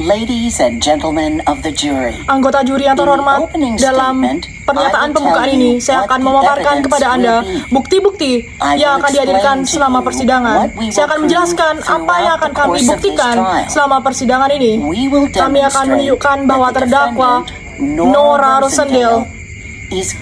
Ladies and gentlemen of the jury. Anggota juri yang terhormat, dalam pernyataan pembukaan ini, saya akan memaparkan kepada Anda bukti-bukti yang akan dihadirkan selama persidangan. Saya akan menjelaskan apa yang akan kami buktikan selama persidangan ini. Kami akan menunjukkan bahwa terdakwa Nora Rosendale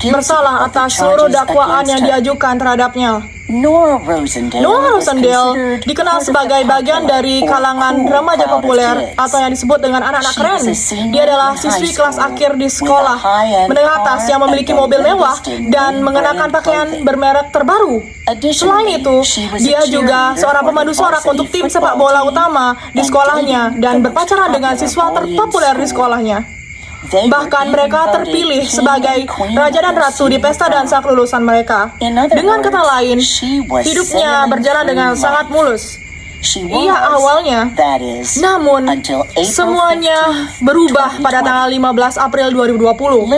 bersalah atas seluruh dakwaan yang diajukan terhadapnya. Nora Rosendale dikenal sebagai bagian dari kalangan remaja populer atau yang disebut dengan anak-anak keren. Dia adalah siswi kelas akhir di sekolah menengah atas yang memiliki mobil mewah dan mengenakan pakaian bermerek terbaru. Selain itu, dia juga seorang pemandu sorak untuk tim sepak bola utama di sekolahnya dan berpacaran dengan siswa terpopuler di sekolahnya. Bahkan mereka terpilih sebagai raja dan ratu di pesta dansa kelulusan mereka. Dengan kata lain, hidupnya berjalan dengan sangat mulus. Iya awalnya, namun semuanya berubah pada tanggal 15 April 2020.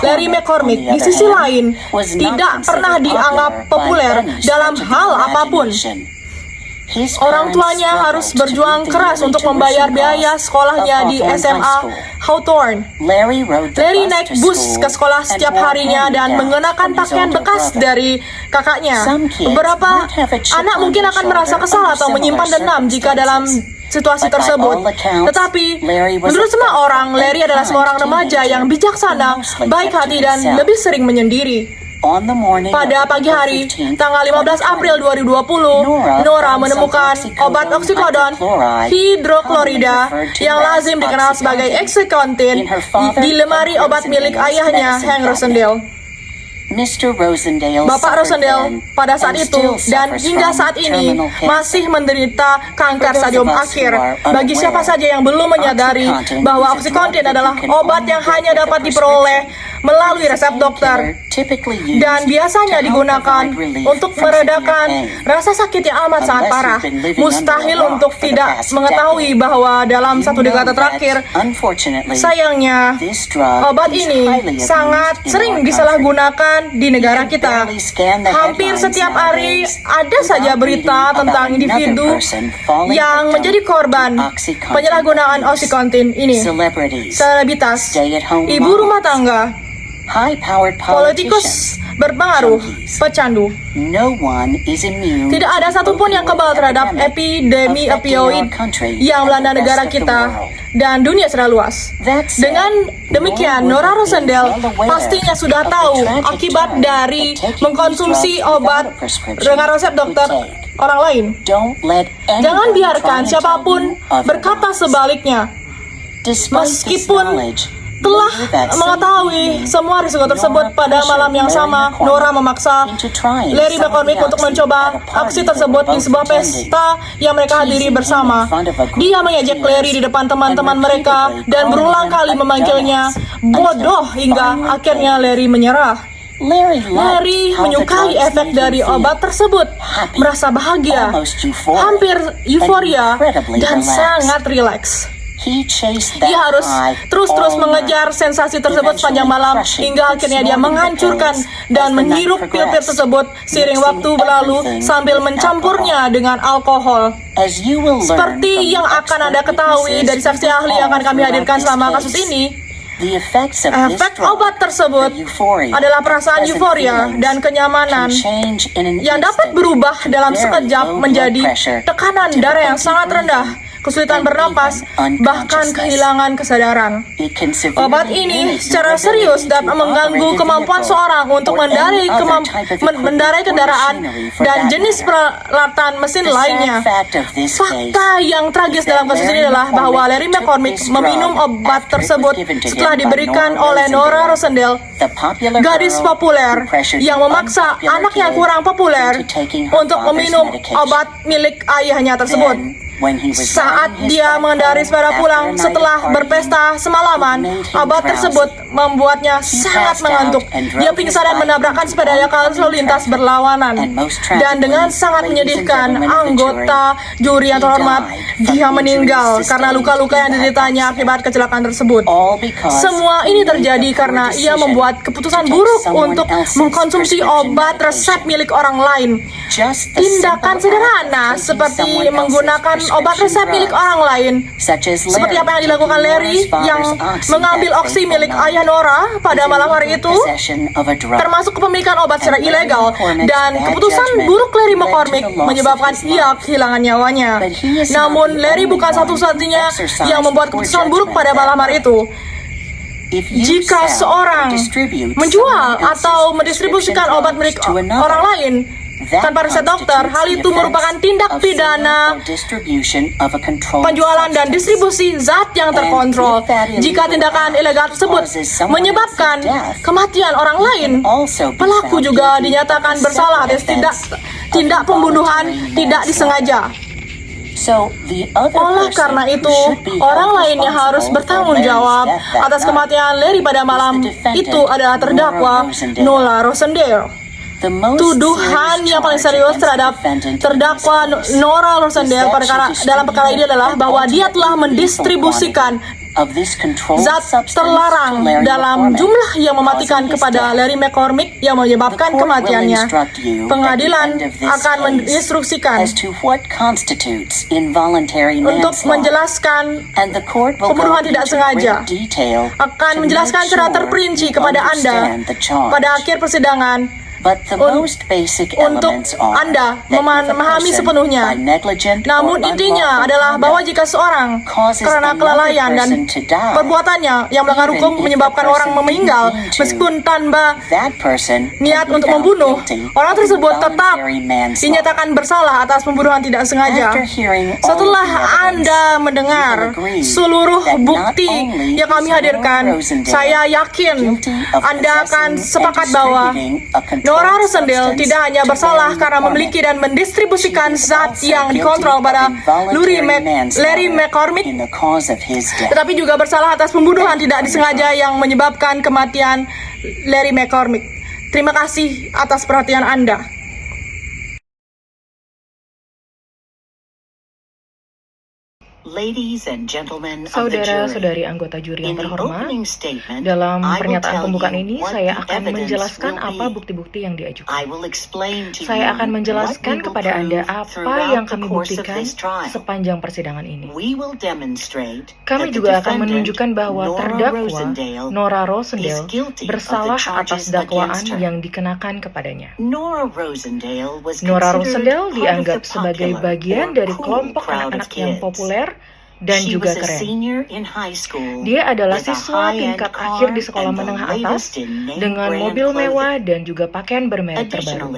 Larry McCormick di sisi lain tidak pernah dianggap populer dalam hal apapun. Orang tuanya harus berjuang keras untuk membayar biaya sekolahnya di SMA Hawthorne. Larry naik bus ke sekolah setiap harinya dan mengenakan pakaian bekas dari kakaknya. Beberapa anak mungkin akan merasa kesal atau menyimpan dendam jika dalam situasi tersebut. Tetapi, menurut semua orang, Larry adalah seorang remaja yang bijaksana, baik hati, dan lebih sering menyendiri. Pada pagi hari, tanggal 15 April 2020, Nora menemukan obat oksikodon hidroklorida yang lazim dikenal sebagai Oxycontin di lemari obat milik ayahnya, Hank Rosendale. Bapak Rosendale pada saat itu dan hingga saat ini masih menderita kanker stadium akhir. Bagi siapa saja yang belum menyadari bahwa Oxycontin adalah obat yang hanya dapat diperoleh melalui resep dokter dan biasanya digunakan untuk meredakan rasa sakit yang amat sangat parah. Mustahil untuk tidak mengetahui bahwa dalam satu dekade terakhir, sayangnya, obat ini sangat sering disalahgunakan di negara kita. Hampir setiap hari ada saja berita tentang individu yang menjadi korban penyalahgunaan Oxycontin ini. Selebritas, ibu rumah tangga, politikus berpengaruh, pecandu. Tidak ada satupun yang kebal terhadap epidemi opioid yang melanda negara kita dan dunia secara luas. Dengan demikian, Nora Rosendale pastinya sudah tahu akibat dari mengkonsumsi obat dengan resep dokter orang lain. Jangan biarkan siapapun berkata sebaliknya. Meskipun telah mengetahui semua risiko tersebut, pada malam yang sama, Nora memaksa Larry McCormick untuk mencoba aksi tersebut di sebuah pesta yang mereka hadiri bersama. Dia mengejek Larry di depan teman-teman mereka dan berulang kali memanggilnya bodoh hingga akhirnya Larry menyerah. Larry menyukai efek dari obat tersebut, merasa bahagia, hampir euforia, dan sangat rileks. Dia harus terus-terus mengejar sensasi tersebut sepanjang malam hingga akhirnya dia menghancurkan dan menghirup pil-pil tersebut seiring waktu berlalu sambil mencampurnya dengan alkohol. Seperti yang akan Anda ketahui dari saksi ahli yang akan kami hadirkan selama kasus ini, efek obat tersebut adalah perasaan euforia dan kenyamanan yang dapat berubah dalam sekejap menjadi tekanan darah yang sangat rendah, kesulitan bernapas, bahkan kehilangan kesadaran. Obat ini secara serius dapat mengganggu kemampuan seorang untuk mengendarai kendaraan dan jenis peralatan mesin lainnya. Fakta yang tragis dalam kasus ini adalah bahwa Larry McCormick meminum obat tersebut setelah diberikan oleh Nora Rosendale, gadis populer yang memaksa anak yang kurang populer untuk meminum obat milik ayahnya tersebut. Saat dia mengendarai sepeda pulang setelah berpesta semalaman, obat tersebut membuatnya sangat mengantuk. Dia pingsan dan menabrakkan sepeda yang lalu lintas berlawanan. Dan dengan sangat menyedihkan, anggota juri yang terhormat, dia meninggal karena luka-luka yang dideritanya akibat kecelakaan tersebut. Semua ini terjadi karena ia membuat keputusan buruk untuk mengkonsumsi obat resep milik orang lain. Tindakan sederhana seperti menggunakan obat resep milik orang lain, seperti apa yang dilakukan Larry yang mengambil oksi milik ayah Nora pada malam hari itu, termasuk kepemilikan obat secara ilegal, dan keputusan buruk Larry McCormick menyebabkan ia kehilangan nyawanya. Namun Larry bukan satu-satunya yang membuat keputusan buruk pada malam hari itu. Jika seorang menjual atau mendistribusikan obat milik orang lain tanpa resep dokter, hal itu merupakan tindak pidana penjualan dan distribusi zat yang terkontrol. Jika tindakan ilegal tersebut menyebabkan kematian orang lain, pelaku juga dinyatakan bersalah atas tindak pembunuhan tidak disengaja. Oleh karena itu, orang lain yang harus bertanggung jawab atas kematian Larry pada malam itu adalah terdakwa Nora Rosendale. Tuduhan yang paling serius terhadap terdakwa Nora Rosendale dalam perkara ini adalah bahwa dia telah mendistribusikan zat terlarang dalam jumlah yang mematikan kepada Larry McCormick yang menyebabkan kematiannya. Pengadilan akan menginstruksikan untuk menjelaskan pembunuhan tidak sengaja, akan menjelaskan secara terperinci kepada Anda pada akhir persidangan untuk Anda memahami sepenuhnya. Namun intinya adalah bahwa jika seorang karena kelalaian dan perbuatannya yang melanggar hukum menyebabkan orang meninggal meskipun tanpa niat untuk membunuh, orang tersebut tetap dinyatakan bersalah atas pembunuhan tidak sengaja. Setelah Anda mendengar seluruh bukti yang kami hadirkan, saya yakin Anda akan sepakat bahwa Nora Rosendale tidak hanya bersalah karena memiliki dan mendistribusikan zat yang dikontrol pada Larry McCormick, tetapi juga bersalah atas pembunuhan tidak disengaja yang menyebabkan kematian Larry McCormick. Terima kasih atas perhatian Anda. Saudara-saudari anggota juri yang terhormat, dalam pernyataan pembukaan ini saya akan menjelaskan apa bukti-bukti yang diajukan. Saya akan menjelaskan kepada Anda apa yang kami buktikan sepanjang persidangan ini. Kami juga akan menunjukkan bahwa terdakwa Nora Rosendale bersalah atas dakwaan yang dikenakan kepadanya. Nora Rosendale dianggap sebagai bagian dari kelompok anak-anak yang populer dan juga keren. Dia adalah siswa tingkat akhir di sekolah menengah atas dengan mobil mewah dan juga pakaian bermerek terbaru.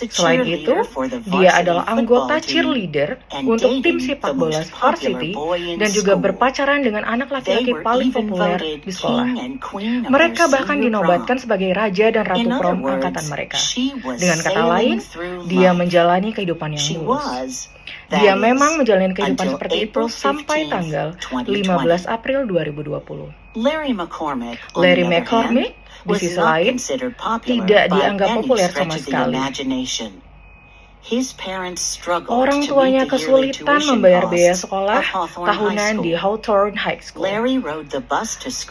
Selain itu, dia adalah anggota cheerleader untuk tim sepak bola varsity dan juga berpacaran dengan anak laki-laki paling populer di sekolah. Mereka bahkan dinobatkan sebagai raja dan ratu prom angkatan mereka. Dengan kata lain, dia menjalani kehidupan yang mulus. Dia memang menjalani kehidupan seperti itu sampai tanggal 15 April 2020. Larry McCormick, di sisi lain, tidak dianggap populer sama sekali. Orang tuanya kesulitan membayar biaya sekolah tahunan di Hawthorne High School.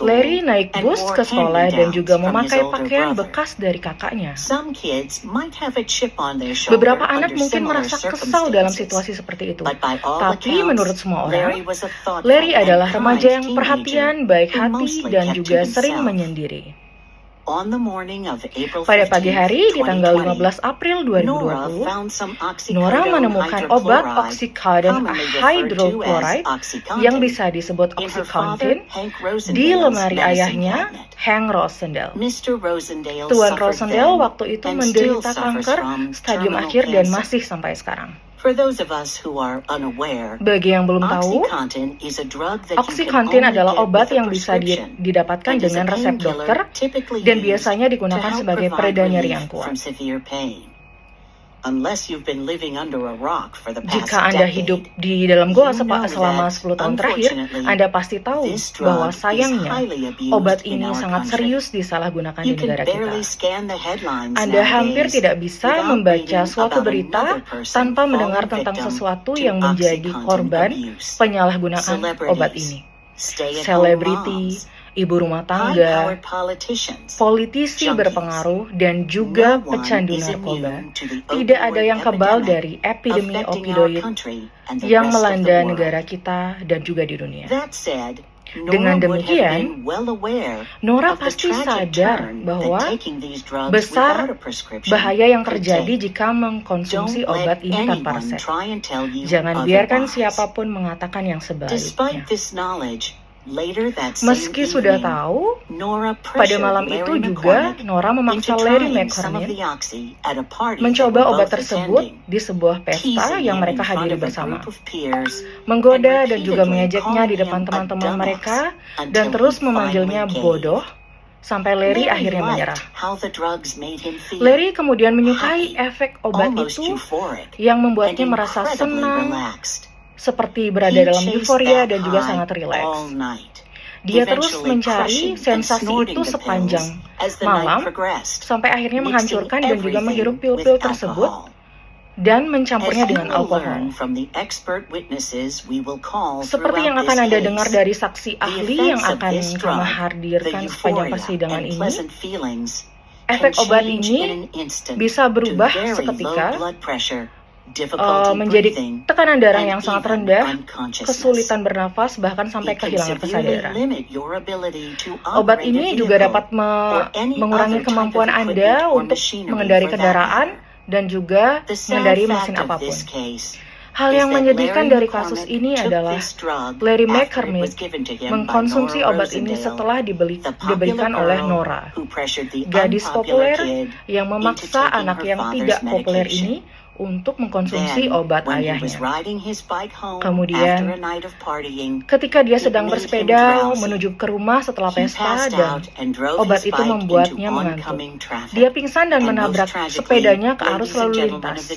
Larry naik bus ke sekolah dan juga memakai pakaian bekas dari kakaknya. Beberapa anak mungkin merasa kesal dalam situasi seperti itu. Tapi menurut semua orang, Larry adalah remaja yang perhatian, baik hati, dan juga sering menyendiri. Pada pagi hari di tanggal 15 April 2020, Nora menemukan obat Oxycodone hydrochloride yang bisa disebut Oxycontin di lemari ayahnya, Hank Rosendale. Tuan Rosendale waktu itu menderita kanker stadium akhir dan masih sampai sekarang. Bagi yang belum tahu, Oxycontin adalah obat yang bisa didapatkan dengan resep dokter dan biasanya digunakan sebagai pereda nyeri yang kuat. Jika Anda hidup di dalam goa selama 10 tahun terakhir, Anda pasti tahu bahwa sayangnya obat ini sangat serius disalahgunakan di negara kita. Anda hampir tidak bisa membaca suatu berita tanpa mendengar tentang sesuatu yang menjadi korban penyalahgunaan obat ini. Selebriti, ibu rumah tangga, politisi berpengaruh, dan juga pecandu narkoba, tidak ada yang kebal dari epidemi opioid yang melanda negara kita dan juga di dunia. Dengan demikian, Nora pasti sadar bahwa besar bahaya yang terjadi jika mengkonsumsi obat ini tanpa resep. Jangan biarkan siapapun mengatakan yang sebaliknya. Meski sudah tahu, pada malam itu juga Nora memaksa Larry McCormick mencoba obat tersebut di sebuah pesta yang mereka hadiri bersama, menggoda dan juga mengejeknya di depan teman-teman mereka, dan terus memanggilnya bodoh sampai Larry akhirnya menyerah. Larry kemudian menyukai efek obat itu yang membuatnya merasa senang, seperti berada dalam euforia dan juga sangat rileks. Dia terus mencari sensasi itu sepanjang malam, sampai akhirnya menghancurkan dan juga menghirup pil-pil tersebut dan mencampurnya dengan alkohol. Seperti yang akan Anda dengar dari saksi ahli yang akan kami hadirkan sepanjang persidangan ini, efek obat ini bisa berubah seketika menjadi tekanan darah yang sangat rendah, kesulitan bernafas, bahkan sampai kehilangan kesadaran. Obat ini juga dapat mengurangi kemampuan Anda untuk mengendari kendaraan dan juga mengendari mesin apapun. Hal yang menyedihkan dari kasus ini adalah Larry McCormick mengkonsumsi obat ini setelah diberikan oleh Nora, gadis populer yang memaksa anak yang tidak populer ini untuk mengkonsumsi obat ayahnya. Kemudian, ketika dia sedang bersepeda menuju ke rumah setelah pesta dan obat itu membuatnya mengantuk, dia pingsan dan menabrak sepedanya ke arus lalu lintas.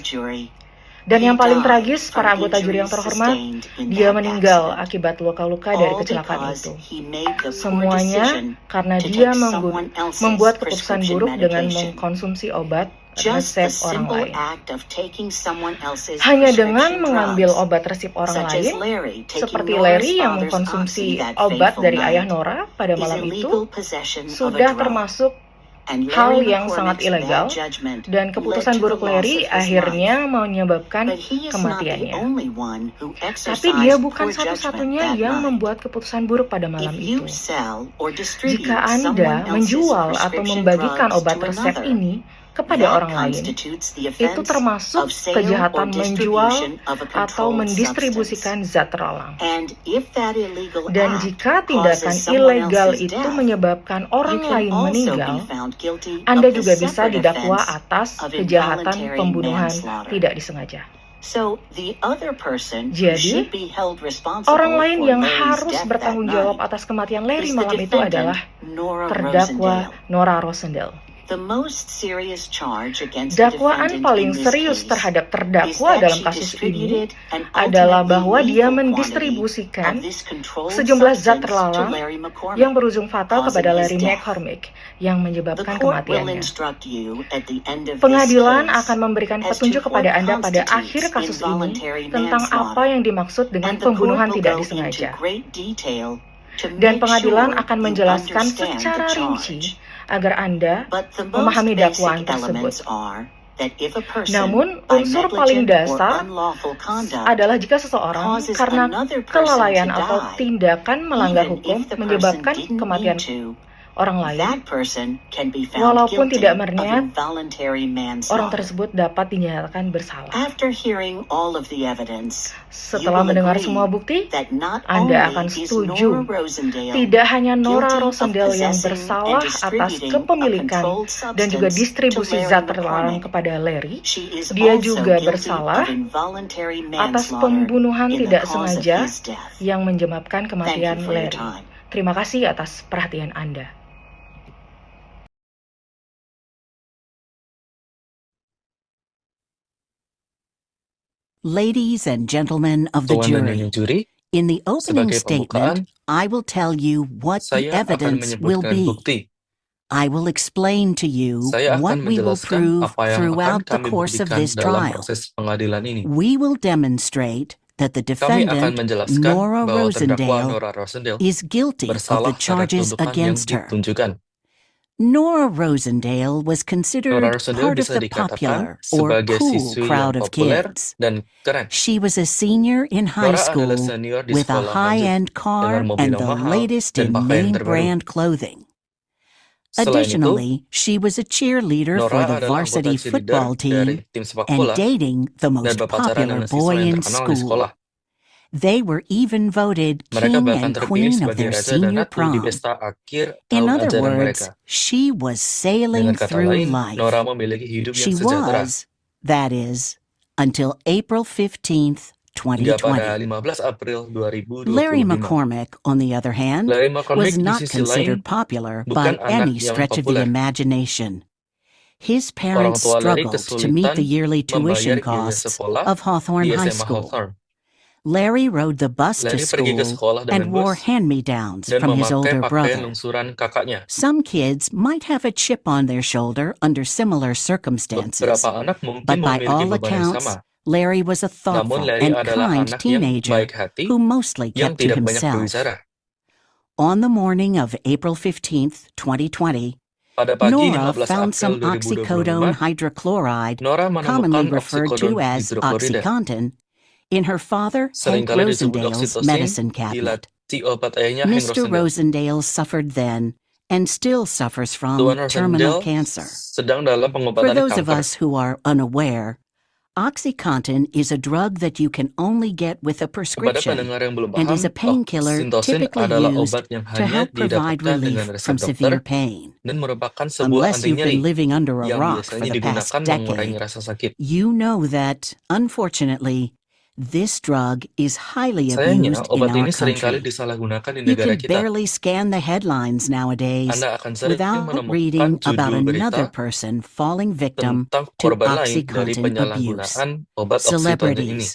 Dan yang paling tragis, para anggota juri yang terhormat, dia meninggal akibat luka-luka dari kecelakaan itu. Semuanya karena dia membuat keputusan buruk dengan mengkonsumsi obat resep orang lain. Hanya dengan mengambil obat resep orang lain, seperti Larry yang mengkonsumsi obat dari ayah Nora pada malam itu, sudah termasuk hal yang sangat ilegal, dan keputusan buruk Larry akhirnya menyebabkan kematiannya. Tapi dia bukan satu-satunya yang membuat keputusan buruk pada malam itu. Jika Anda menjual atau membagikan obat resep ini kepada orang lain, itu termasuk kejahatan menjual atau mendistribusikan zat terlarang. Dan jika tindakan ilegal itu menyebabkan orang lain meninggal, Anda juga bisa didakwa atas kejahatan pembunuhan tidak disengaja. Jadi, orang lain yang harus bertanggung jawab atas kematian Larry malam itu adalah terdakwa Nora Rosendahl. Dakwaan paling serius terhadap terdakwa dalam kasus ini adalah bahwa dia mendistribusikan sejumlah zat terlarang yang berujung fatal kepada Larry McCormick yang menyebabkan kematiannya. Pengadilan akan memberikan petunjuk kepada Anda pada akhir kasus ini tentang apa yang dimaksud dengan pembunuhan tidak disengaja. Dan pengadilan akan menjelaskan secara rinci agar Anda memahami dakwaan tersebut. Namun, unsur paling dasar adalah jika seseorang karena kelalaian atau tindakan melanggar hukum menyebabkan kematian orang lain, walaupun tidak berniat, orang tersebut dapat dinyatakan bersalah. Setelah mendengar semua bukti, Anda akan setuju tidak hanya Nora Rosendahl yang bersalah atas kepemilikan dan juga distribusi zat terlarang kepada Larry, dia juga bersalah atas pembunuhan tidak sengaja yang menyebabkan kematian Larry. Terima kasih atas perhatian Anda. Ladies and gentlemen of the Tuan dan jury, juri, in the opening sebagai statement, pembukaan, I will tell you what the saya akan evidence will menyebutkan be. bukti. I will explain to you Saya what akan we will menjelaskan prove apa yang akan throughout the kami course of buktikan this dalam trial. proses pengadilan ini. We will demonstrate that the Kami akan defendant, menjelaskan Nora bahwa terdakwa Rosendale, Nora Rosendale is guilty of the bersalah terhadap charges tuduhan yang against her. ditunjukkan. Nora Rosendale was considered Nora Rosendale part of bisa the dikatakan popular or sebagai cool siswi yang crowd of populer kids. dan keren. She was a senior in high Nora adalah school senior di with a sekolah lanjut high-end dengan car mobil and yang the mahal latest dan in pakaian name terbaru. brand clothing. Selain itu, Additionally, she was a cheerleader for Nora the adalah anggota varsity cheerleader football dari team tim sepak and bola dating the dan most berpacaran popular dengan siswa boy yang in terkenal di school. sekolah. They were even voted Mereka king bahkan and terpilih queen of sebagai their raja dan senior ratu di prom. pesta akhir In tahun other ajaran words, mereka. she was sailing Dengan kata through lain, life. Nora memiliki hidup She yang sejahtera. was, that is, until April 15th, Hingga pada 2020. 15 April 2025. Larry McCormick, on the other hand, Larry was McCormick di not sisi considered lain popular bukan by anak any yang stretch of the populer. imagination. His Orang parents tua Larry struggled to meet the kesulitan yearly tuition membayar biaya costs sekolah of Hawthorne di High SMA School. Hawthorne. Larry rode the bus to Larry pergi ke school sekolah and dengan wore bus hand-me-downs dan from his memakai older pakaian brother. lungsuran kakaknya. Some kids might have a chip on their shoulder under similar circumstances, Beberapa anak mungkin but by memiliki all beban yang accounts, sama. Larry was a Namun thoughtful Larry and adalah kind anak yang teenager baik hati who mostly yang kept to tidak banyak himself. berbicara. On the morning of April 15th, 2020, Pada pagi Nora 15 found April some oxycodone 2025, hydrochloride, Nora commonly menemukan referred to oksidon as hidroklorida. OxyContin, in her father, Hank Seringkali disebut Rosendale's oksitosin medicine di cabinet. laci obat ayahnya Hank Mr. Rosendale. Rosendale suffered then and still suffers from Tuan terminal Rosendale cancer. sedang dalam For pengobatan those of kanker. us who are unaware, OxyContin is a drug that you can only get with a Kepada prescription pendengar yang belum and paham, is a painkiller oksitosin typically adalah used obat yang to hanya help provide didapatkan dengan relief resep from severe dokter pain. dan merupakan sebuah Unless anti you've been nyeri living under a yang rock for biasanya the past digunakan mengurangi decade, rasa sakit. you know that, unfortunately, this drug is highly Sayangnya, abused in obat our ini seringkali country. disalahgunakan di You negara can kita. barely scan the headlines nowadays Anda akan sering without menemukan reading about judul another berita person falling victim tentang to korban lain dari OxyContin abuse. penyalahgunaan obat oksitosin ini. Celebrities,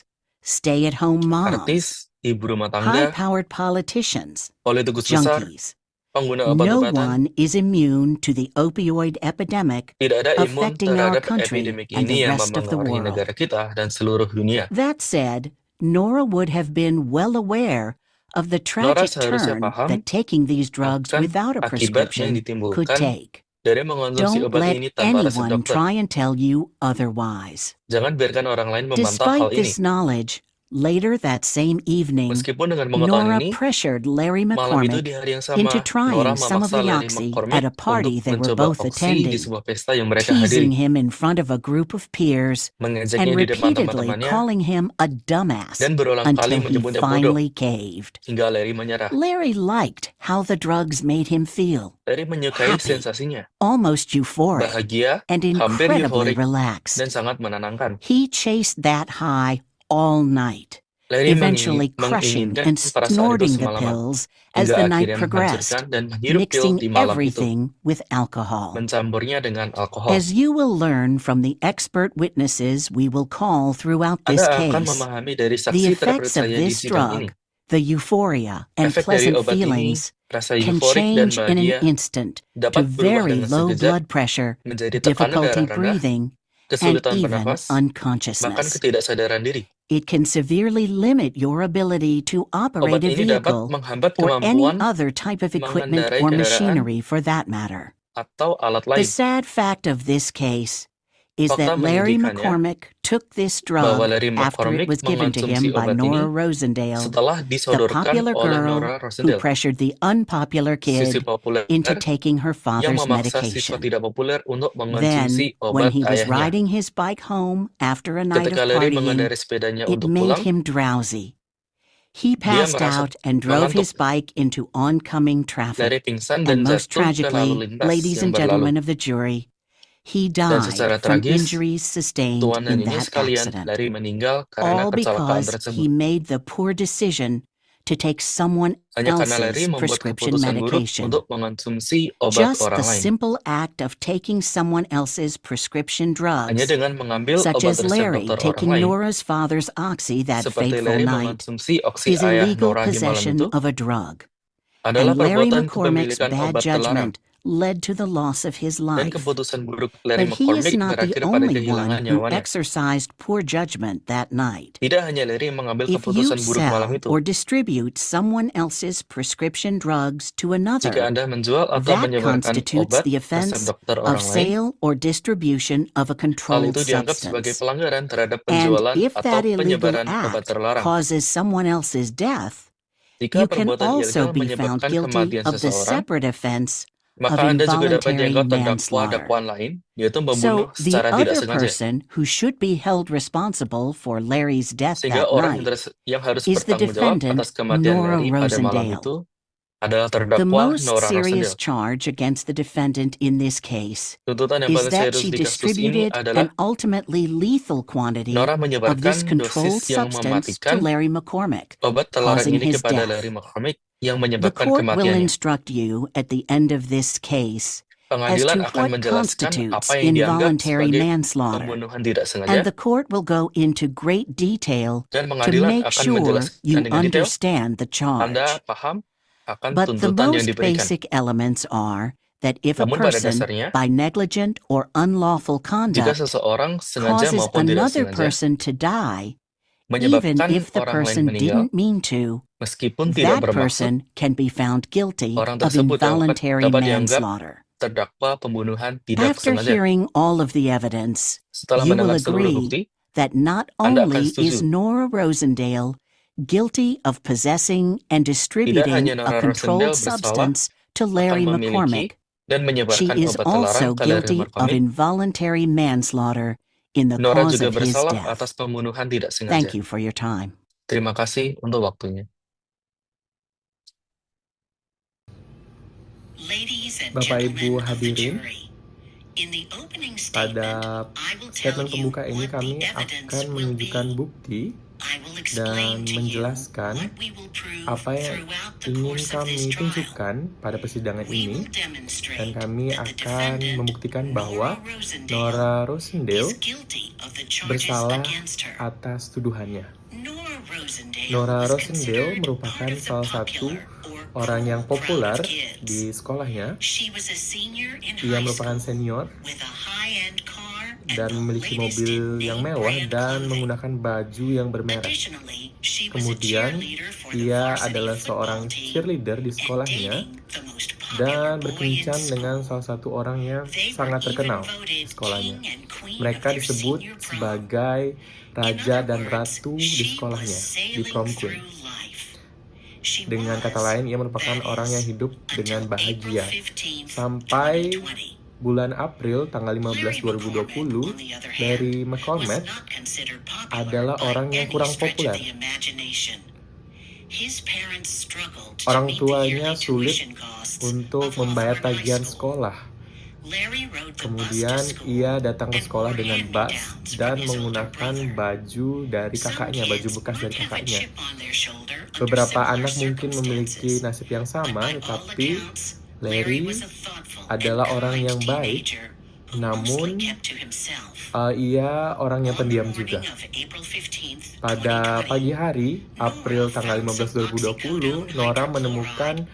stay-at-home moms, Artis, ibu rumah tangga, high-powered politicians, politikus besar, junkies. pengguna No obat-obatan. one is immune to the opioid epidemic Tidak ada imun affecting our terhadap country epidemik and ini the yang rest of the mempengaruhi world. negara kita dan seluruh dunia. That said, Nora would have been well aware of the Nora tragic seharusnya turn paham that taking these drugs akan without a akibat yang prescription could ditimbulkan take. dari mengonsumsi Don't obat let ini tanpa resep anyone dokter. try and tell you otherwise. Jangan biarkan orang lain membantah hal Despite ini. this knowledge, later that same evening, Meskipun dengan pengetahuan Nora ini, pressured Larry malam itu McCormick di hari yang sama, into Nora trying some of memaksa the Larry oxy McCormick at a party untuk they were mencoba both oksi di attending, sebuah pesta yang mereka teasing hadiri, him in front of a group of peers mengejeknya and di depan repeatedly teman-temannya, calling him a dumbass dan berulang kali until he menyebutnya bodoh, finally caved. hingga Larry menyerah. Larry liked how the drugs made him feel, Larry menyukai happy, sensasinya, almost euphoric, bahagia, and hampir incredibly euforik, dan relaxed. sangat menenangkan. He chased that high all night, Larry eventually crushing menginginkan and perasaan itu snorting the semalaman, pills as hingga the night akhirnya progressed, menghancurkan dan menghirup pil mixing di malam itu, everything with alcohol. mencampurnya dengan alkohol. As you will learn from the expert witnesses we will call throughout this Anda akan case, memahami dari the saksi effects of terpercaya di this sidang ini. drug, the euphoria and Efek dari pleasant obat ini, feelings, rasa can euforik dan change in bahagia, an instant to dapat berubah very dengan low sekejap blood pressure, menjadi tekanan difficulty darah rendah, breathing, and kesulitan even bernafas, bahkan unconsciousness. ketidaksadaran diri. It can severely limit your ability to operate Obat a ini dapat vehicle menghambat or any kemampuan other type of equipment mengendarai or kendaraan machinery for that matter. atau alat The lain. sad fact of this case is Fakta that Larry menyedihkannya McCormick took this bahwa drug Larry after McCormick it was given to mengonsumsi him by obat Nora ini Rosendale, setelah the disodorkan popular oleh girl Nora who Rosendale, pressured the unpopular sisi kid populer into taking her yang father's memaksa siswa medication. tidak populer untuk Then, mengonsumsi when obat he was ayahnya. riding his bike home after a night of Ketika Larry partying, mengendarai sepedanya it untuk made pulang, him drowsy. He dia passed merasa out and drove his mengantuk. bike into oncoming Larry traffic. pingsan dan And most jatuh ke lalu tragically, lintas ladies yang and berlalu. gentlemen of the jury, he Dan died secara from tragis, injuries sustained tuan dan in nyonya that sekalian, accident. Larry meninggal karena All kecelakaan because tersebut. he made the poor decision to take someone Hanya karena Larry else's membuat prescription keputusan buruk medication. untuk mengonsumsi obat Just orang the lain. simple act of taking someone else's prescription Hanya drugs, dengan mengambil such obat as resep Larry dokter orang taking lain, Nora's father's oxy that seperti fateful Larry night, mengonsumsi oksi is ayah illegal Nora di malam possession itu, of a drug. adalah And Larry perbuatan McCormick's kepemilikan bad obat terlarang. judgment led to the loss of his Dan life. keputusan buruk Larry But he is McCormick not the berakhir pada only kehilangan one who nyawanya. exercised poor judgment that night. Tidak hanya Larry yang mengambil If you keputusan buruk malam sell itu. or distribute someone else's prescription drugs to Jika another, Anda menjual atau that menyebarkan constitutes obat the resep offense dokter of orang lain, sale or distribution of a hal controlled itu dianggap sebagai substance. pelanggaran terhadap And penjualan if atau that illegal penyebaran obat act terlarang. causes someone else's death, Jika you can perbuatan also ilegal be found menyebabkan guilty kematian of the seseorang, separate offense of maka Anda juga dapat involuntary dianggap terdakwa manslaughter. dakwaan lain, yaitu So, membunuh the secara tidak other sengaja. person who should be held responsible for Larry's death Sehingga that orang night yang harus is the bertanggung jawab defendant, atas kematian Nora Larry pada malam Rosendale. itu adalah The terdakwa most Nora serious Rosendale. charge against the defendant in this case Tuntutan yang is paling that serius she di kasus ini distributed adalah an ultimately lethal quantity Nora of this menyebarkan controlled dosis yang substance to mematikan Larry McCormick, obat terlarang causing ini his kepada death. Larry McCormick yang The menyebabkan court will kematiannya. instruct you at the end of this case as Pengadilan to akan what menjelaskan constitutes apa yang dianggap involuntary sebagai manslaughter, pembunuhan tidak and sengaja, the court will go into great detail dan to pengadilan make akan sure menjelaskan you dengan detail understand the Anda charge. paham akan But the tuntutan yang most diberikan. basic elements are that if a Namun pada person, dasarnya, by negligent or unlawful jika conduct, seseorang sengaja causes maupun tidak another sengaja person to die, even menyebabkan if the orang lain person meninggal, didn't mean to, meskipun tidak that bermaksud, person can be found guilty orang of tersebut involuntary dapat dianggap manslaughter. terdakwa pembunuhan tidak After sengaja. hearing all of the evidence, Setelah you will mendengar seluruh agree bukti, that not Anda akan only is setuju. Nora Rosendale guilty of possessing and Tidak distributing hanya a Nora controlled Rosendale bersalah substance to Larry akan memiliki McCormick, dan she menyebarkan is obat terlarang also ke Larry guilty of McCormick. involuntary manslaughter in the Nora cause juga of his bersalah death. atas pembunuhan tidak Thank sengaja. you for your time. Terima kasih untuk waktunya. Bapak Ibu hadirin, pada statement pembuka ini kami akan menunjukkan bukti dan menjelaskan apa yang ingin kami tunjukkan pada persidangan ini, dan kami akan membuktikan bahwa Nora Rosendale bersalah atas tuduhannya. Nora Rosendale merupakan salah satu orang yang populer di sekolahnya. Ia merupakan senior dan memiliki mobil yang mewah dan menggunakan baju yang bermerek. Kemudian, ia adalah seorang cheerleader di sekolahnya dan berkencan dengan salah satu orang yang sangat terkenal di sekolahnya. Mereka disebut sebagai raja dan ratu di sekolahnya, di prom queen. Dengan kata lain, ia merupakan orang yang hidup dengan bahagia. Sampai bulan April tanggal 15 2020, Larry McCormick adalah orang yang kurang populer. Orang tuanya sulit untuk membayar tagihan sekolah. Kemudian ia datang ke sekolah dengan bus dan menggunakan baju dari kakaknya, baju bekas dari kakaknya. Beberapa anak mungkin memiliki nasib yang sama, tetapi Larry adalah orang yang baik, namun ia orang yang pendiam juga. Pada pagi hari, April tanggal 15 2020, Nora menemukan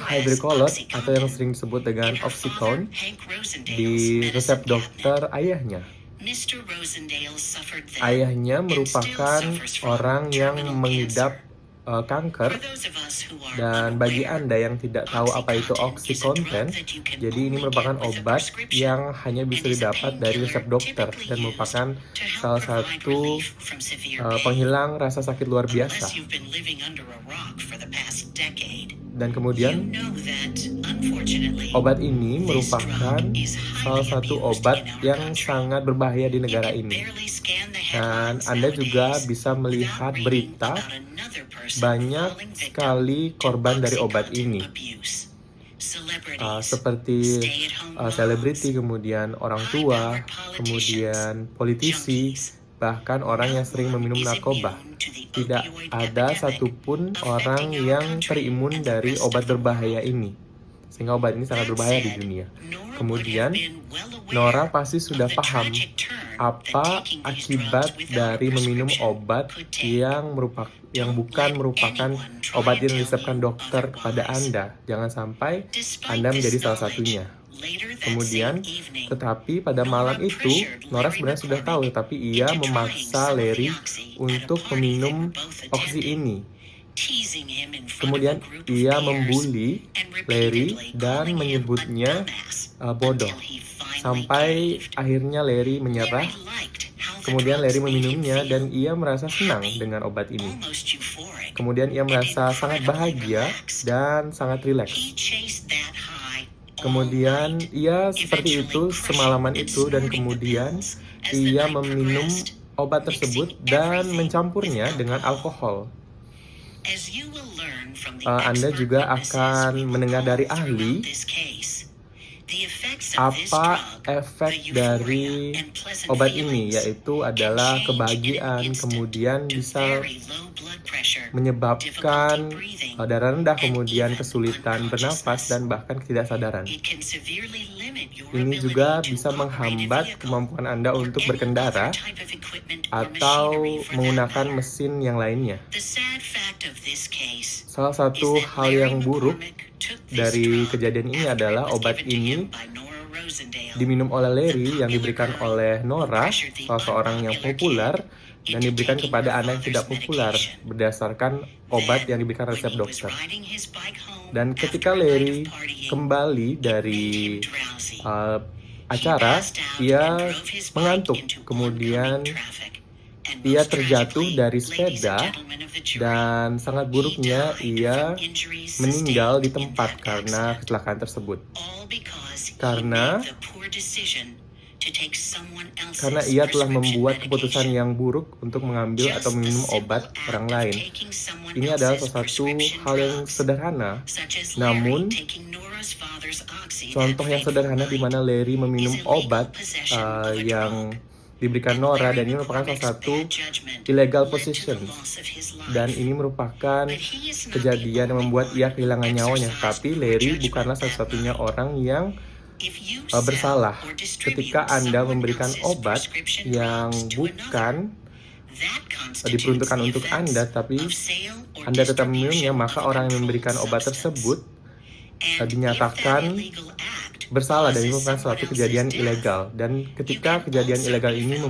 hydrocolloid atau yang sering disebut dengan oxycontin di resep dokter ayahnya. Ayahnya merupakan orang yang mengidap kanker, dan bagi Anda yang tidak tahu apa itu OxyContin, jadi ini merupakan obat yang hanya bisa didapat dari resep dokter dan merupakan salah satu penghilang rasa sakit luar biasa. Dan kemudian obat ini merupakan salah satu obat yang sangat berbahaya di negara ini. Dan Anda juga bisa melihat berita banyak sekali korban dari obat ini, seperti selebriti, kemudian orang tua, kemudian politisi, bahkan orang yang sering meminum narkoba. Tidak ada satupun orang yang terimun dari obat berbahaya ini. sehingga obat ini sangat berbahaya di dunia. Kemudian, Nora pasti sudah paham apa akibat dari meminum obat yang bukan merupakan obat yang diresepkan dokter kepada Anda. Jangan sampai Anda menjadi salah satunya. Kemudian, tetapi pada malam itu, Nora sebenarnya sudah tahu, tetapi ia memaksa Larry untuk meminum oksi ini. Kemudian, ia membuli Larry dan menyebutnya bodoh. Sampai akhirnya Larry menyerah. Kemudian Larry meminumnya dan ia merasa senang dengan obat ini. Kemudian ia merasa sangat bahagia dan sangat rileks. Kemudian ia seperti itu semalaman itu dan kemudian ia meminum obat tersebut dan mencampurnya dengan alkohol. Anda juga akan mendengar dari ahli apa efek dari obat ini, yaitu adalah kebahagiaan, kemudian bisa menyebabkan darah rendah, kemudian kesulitan bernafas, dan bahkan ketidaksadaran. Ini juga bisa menghambat kemampuan Anda untuk berkendara atau menggunakan mesin yang lainnya. Salah satu hal yang buruk dari kejadian ini adalah obat ini diminum oleh Larry yang diberikan oleh Nora, salah seorang yang populer, dan diberikan kepada anak yang tidak populer berdasarkan obat yang diberikan resep dokter. Dan ketika Larry kembali dari acara, ia mengantuk. Kemudian ia terjatuh dari sepeda dan sangat buruknya ia meninggal di tempat karena kecelakaan tersebut. Karena ia telah membuat keputusan yang buruk untuk mengambil atau meminum obat orang lain. Ini adalah salah satu hal yang sederhana, namun contoh yang sederhana di mana Larry meminum obat yang diberikan Nora, dan ini merupakan salah satu illegal possession, dan ini merupakan kejadian yang membuat ia kehilangan nyawanya. Tapi Larry bukanlah satu-satunya orang yang bersalah. Ketika Anda memberikan obat yang bukan diperuntukkan untuk Anda, tapi Anda tetap meminumnya, maka orang yang memberikan obat tersebut dinyatakan bersalah, dan ini merupakan suatu kejadian ilegal. Dan ketika kejadian ilegal ini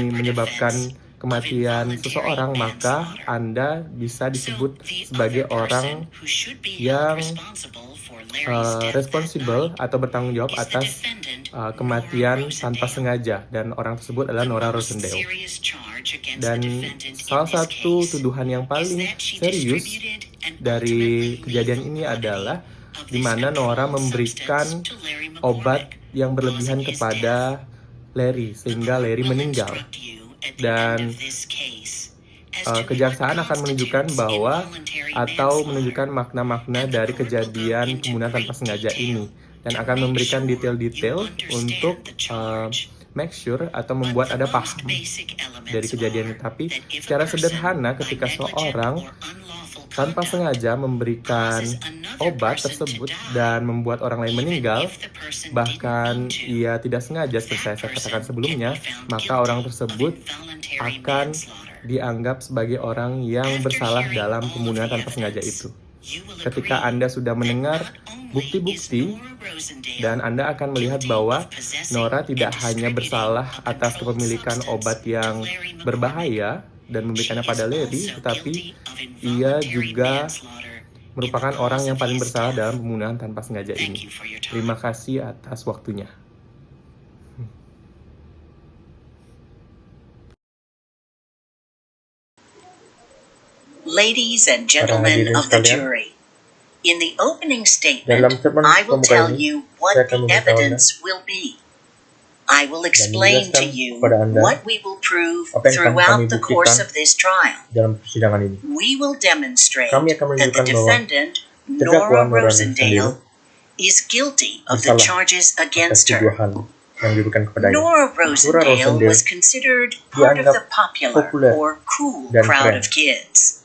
menyebabkan kematian seseorang, maka Anda bisa disebut sebagai orang yang responsible atau bertanggung jawab atas kematian tanpa sengaja, dan orang tersebut adalah Nora Rosendale. Dan salah satu tuduhan yang paling serius dari kejadian ini adalah di mana Nora memberikan obat yang berlebihan kepada Larry sehingga Larry meninggal. Dan kejaksaan akan menunjukkan bahwa atau menunjukkan makna-makna dari kejadian pembunuhan tanpa sengaja ini, dan akan memberikan detail-detail untuk make sure atau membuat Anda paham dari kejadian ini. Tapi secara sederhana, ketika seorang tanpa sengaja memberikan obat tersebut dan membuat orang lain meninggal, bahkan ia tidak sengaja seperti saya katakan sebelumnya, maka orang tersebut akan dianggap sebagai orang yang bersalah dalam pembunuhan tanpa sengaja itu. Ketika Anda sudah mendengar bukti-bukti, dan Anda akan melihat bahwa Nora tidak hanya bersalah atas kepemilikan obat yang berbahaya dan memberikannya pada Larry, tetapi ia juga merupakan orang yang paling bersalah dalam pembunuhan tanpa sengaja ini. Terima kasih atas waktunya. Ladies and gentlemen of the jury, in the opening statement, I will tell you what the evidence will be. I will explain to you what we will prove throughout the course of this trial. We will demonstrate that the defendant, Nora Rosendale, is guilty of the charges against her. Nora Rosendale was considered part of the popular or cool crowd of kids.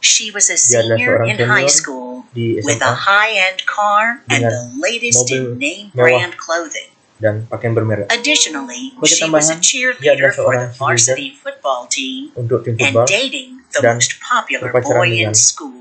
She was a senior in high school di with SMA a high-end car and dengan the latest mobil in name mewah brand clothing. dan pakaian bermerek. Additionally, Sebagai she was a tambahan, dia cheerleader adalah for seorang the cheerleader varsity football team untuk tim and football dating the dan most popular berpacaran boy in dengan school.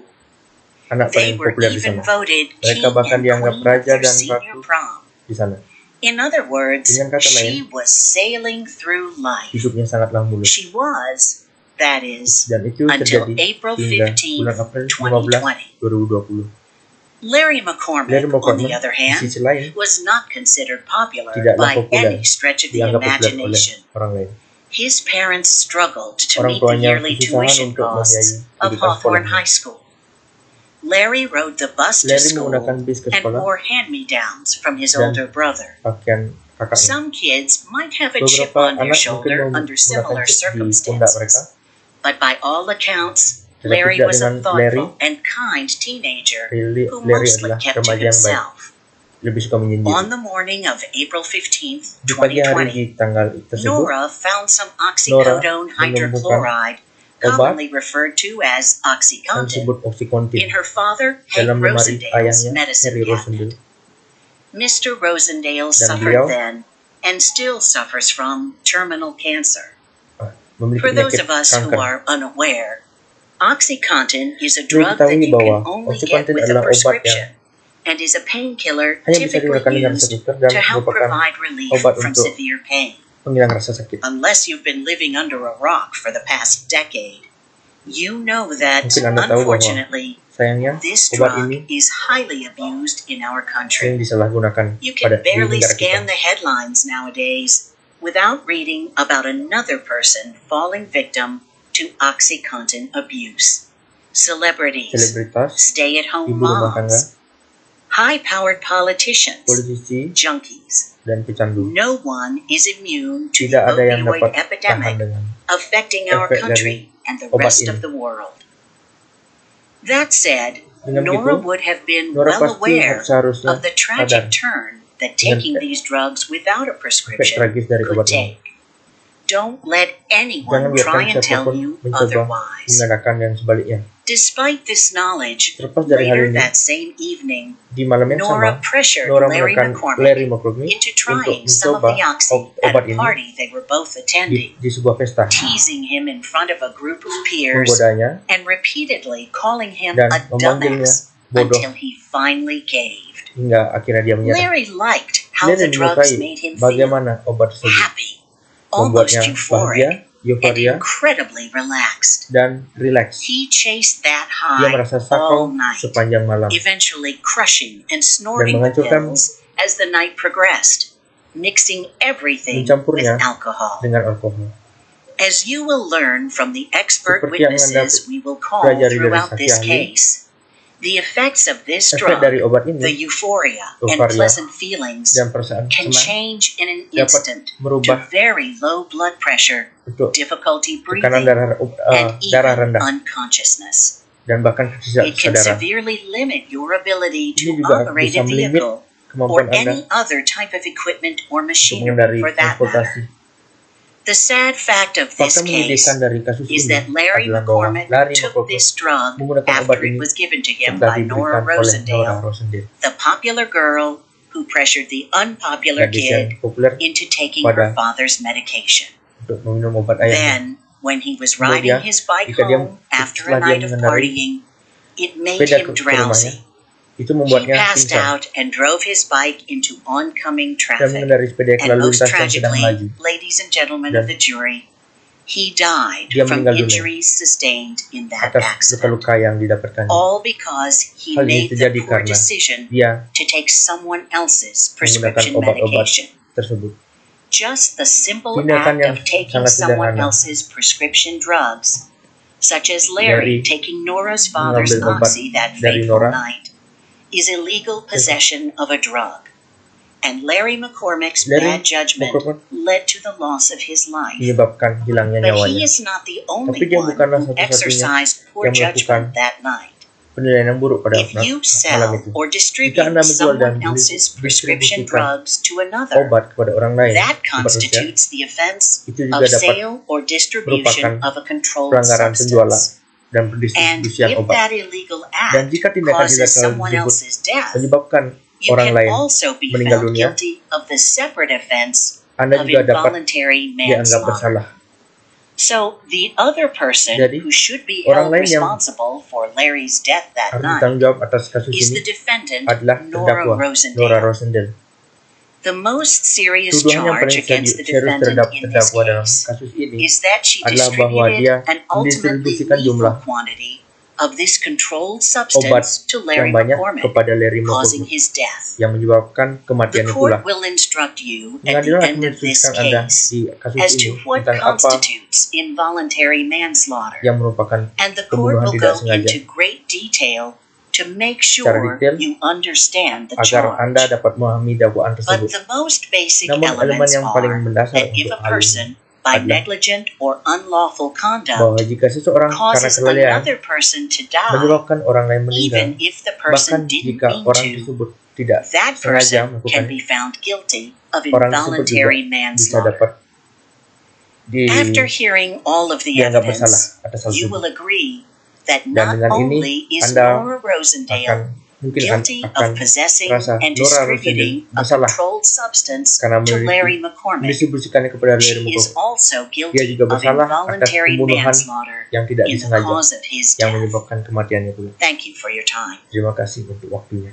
anak They paling were populer di even sana. voted Mereka king bahkan and dianggap queen of raja their dan senior ratu prom. di sana. In other words, Dengan kata lain, she was sailing through life. hidupnya sangatlah mulus. She was, that is, Dan itu until terjadi April hingga 15, bulan April 2020. 15, 2020. Larry Larry McCormick, on McCormick, the other di hand, sisi lain, was not considered popular tidaklah by populer, any stretch of the dianggap populer oleh imagination. orang lain. His parents struggled to Orang meet the tuanya yearly kesusahan tuition untuk membiayai costs of pendidikan Hawthorne sekolahnya. High School. Larry rode the bus to Larry school menggunakan bis ke and sekolah wore hand-me-downs from his dan older brother. pakaian kakaknya. Some kids might have a chip Beberapa on their anak shoulder mungkin under menggunakan similar chip di pundak mereka, circumstances, but by all accounts, tetapi Larry tidak was a dengan thoughtful Larry. and kind teenager who Larry mostly adalah kept to remaja yang baik, himself. lebih suka menyendiri. On the morning of April 15th, Di pagi hari di 2020, tanggal tersebut, Nora found some oxycodone hydrochloride, obat commonly referred to as yang OxyContin, disebut Oxycontin in her father, Hank dalam lemari Rosendale's ayahnya, medicine Harry cabinet. Rosendale. Mr. Rosendale Dan suffered beliau then and still suffers from terminal cancer. Memiliki For those penyakit of us who kanker. are unaware, OxyContin is a Perlu drug that diketahui you can bahwa only get Oxycontin with a adalah obat prescription and is a painkiller hanya bisa typically digunakan dengan used seputar dan to help merupakan provide relief obat from untuk severe pain. penghilang rasa sakit. Unless you've been living under a rock for the past decade, you know that, Mungkin Anda tahu bahwa unfortunately, sayangnya this obat drug ini is highly abused in our sering country. disalahgunakan You pada can di barely negara scan kita. the headlines nowadays without reading about another person falling victim to OxyContin abuse. Celebrities, Selebritas, stay-at-home ibu rumah tangga, moms, high-powered politicians, politisi, junkies. dan pecandu. No one is immune to the Tidak ada yang opioid dapat tahan epidemic dengan affecting our efek country dari and the obat rest ini. of the world. That said, Dengan Nora begitu, would have been Nora well pasti aware seharusnya of the tragic sadar turn that taking dengan these drugs without a efek prescription tragis dari could obat ini. take. Don't let Jangan anyone try biarkan and tell siapapun you mencoba otherwise. mengadakan yang sebaliknya. Despite this knowledge, Terlepas dari hal later ini, that same evening, di malam yang Nora sama, pressured Nora Larry menekan Larry McCormick McCormick into untuk trying some of mencoba the oxy at obat a ini party they were both attending, di sebuah pesta, teasing him in front of a group of peers menggodanya and repeatedly calling him dan a memanggilnya dumbass bodoh until he finally caved. hingga akhirnya dia menyerah. Larry liked how Larry the drugs menyukai made him feel bagaimana obat tersebut happy, almost membuatnya bahagia, euphoric, and euforia, incredibly relaxed. dan rileks. He chased that Dia high merasa all sakau night, sepanjang malam eventually crushing and snorting the menghancurkan pills as the night progressed, mixing everything with mencampurnya alcohol. dengan alkohol. As you will learn from the expert Seperti yang Anda witnesses we will call pelajari dari throughout saksi this ahli, case, the effects of this efek dari drug, obat the ini euphoria and euforia pleasant feelings, dan perasaan can senang change in an dapat instant to merubah very low blood pressure, untuk difficulty tekanan breathing, and darah even rendah unconsciousness. dan bahkan It can kesadaran. severely limit your ability Ini to juga operate bisa a melimit vehicle or kemampuan Anda any other type of equipment or untuk machinery mengendari for that matter. transportasi. The sad fact of this Fakta case menyedihkan dari kasus is ini that Larry adalah bahwa McCormick Larry took McCormick this drug menggunakan after obat it ini was given to him setelah by Nora diberikan oleh Nora Rosendale, Rosendale, the popular girl who pressured the unpopular gadis yang kid populer into taking her pada father's medication. untuk meminum obat ayahnya. Then, when he was riding Kemudian, his bike jika dia- home after a setelah dia night of mengendarai partying, it made sepeda him ke rumahnya, drowsy. itu He membuatnya passed pingsan out and drove his bike into oncoming dan traffic. mengendarai sepeda ke And lalu most lintas yang sedang melaju. tragically, ladies and gentlemen Dan of the jury, he died dia from meninggal dunia injuries sustained in that atas accident. luka-luka yang didapatkannya. All because he Hal made ini the terjadi poor karena decision dia to take someone else's menggunakan prescription obat-obat medication. tersebut. Just the simple Tindakan act yang of taking sangat someone sederhana. else's prescription drugs, such as Larry Larry taking Nora's father's mengambil obat oxy that dari fateful Nora, night, is illegal possession of a drug. And Larry McCormick's Larry bad judgment McCormick led to the loss of his life. menyebabkan hilangnya But he nyawanya. is not the only Tapi dia one bukanlah who satu-satunya exercised poor yang melakukan judgment that night. penilaian yang buruk pada If you malam sell itu. or Jika distribute Anda menjual dan someone else's prescription distribusikan drugs to another, obat kepada orang lain that di tempat usia, constitutes the offense itu of juga dapat sale or distribution merupakan of a controlled pelanggaran penjualan substance. dan And pendistribusian if obat. that illegal Dan act jika tindakan causes ilegal someone tersebut else's death, menyebabkan you orang can lain also be meninggal found dunia, guilty of the separate offense Anda of juga dapat involuntary dianggap manslaughter. bersalah. So the other person Jadi, who should be orang held lain yang responsible for Larry's death that harus night bertanggung jawab atas kasus is ini the defendant adalah Nora terdakwa Nora Rosendale. Rosendale. The most serious Tuduhan yang charge paling against the serius defendant terhadap in this terdakwa dalam case kasus ini is that she adalah bahwa dia distributed an ultimately mendistribusikan lethal jumlah quantity of this controlled obat substance to Larry yang banyak McCormick, kepada Larry causing McCormick his death. yang menyebabkan The kematiannya court pula. will instruct you at the Pengadilan akan end of this menginstruksikan Anda case di kasus as ini to what tentang apa constitutes involuntary manslaughter, yang merupakan and the court pembunuhan will tidak go sengaja, into great detail to make secara sure detail you understand the agar Anda charge. dapat memahami dakwaan But tersebut. the most basic Namun elemen elements yang paling are mendasar that if untuk a hal ini person, by adalah negligent or unlawful bahwa conduct, jika seseorang karena causes kelalaian another person to die, menyebabkan orang lain meninggal, even if the bahkan person didn't jika mean orang to, tersebut tidak that sengaja person can melakukannya, be found guilty of orang tersebut juga involuntary bisa manslaughter. dapat After hearing all of the dianggap bersalah evidence, atas hal you tersebut. will agree that Dan not dengan ini only is Anda Nora Rosendale akan mungkin guilty akan of possessing merasa and Nora distributing Rosendale a bersalah controlled substance karena to Larry memiliki McCormick, mendistribusikannya kepada Larry she is McCormick. also Dia guilty juga of bersalah atas involuntary pembunuhan manslaughter yang tidak in the disengaja cause of his yang death. menyebabkan kematiannya pula. Thank you for your time. Terima kasih untuk waktunya.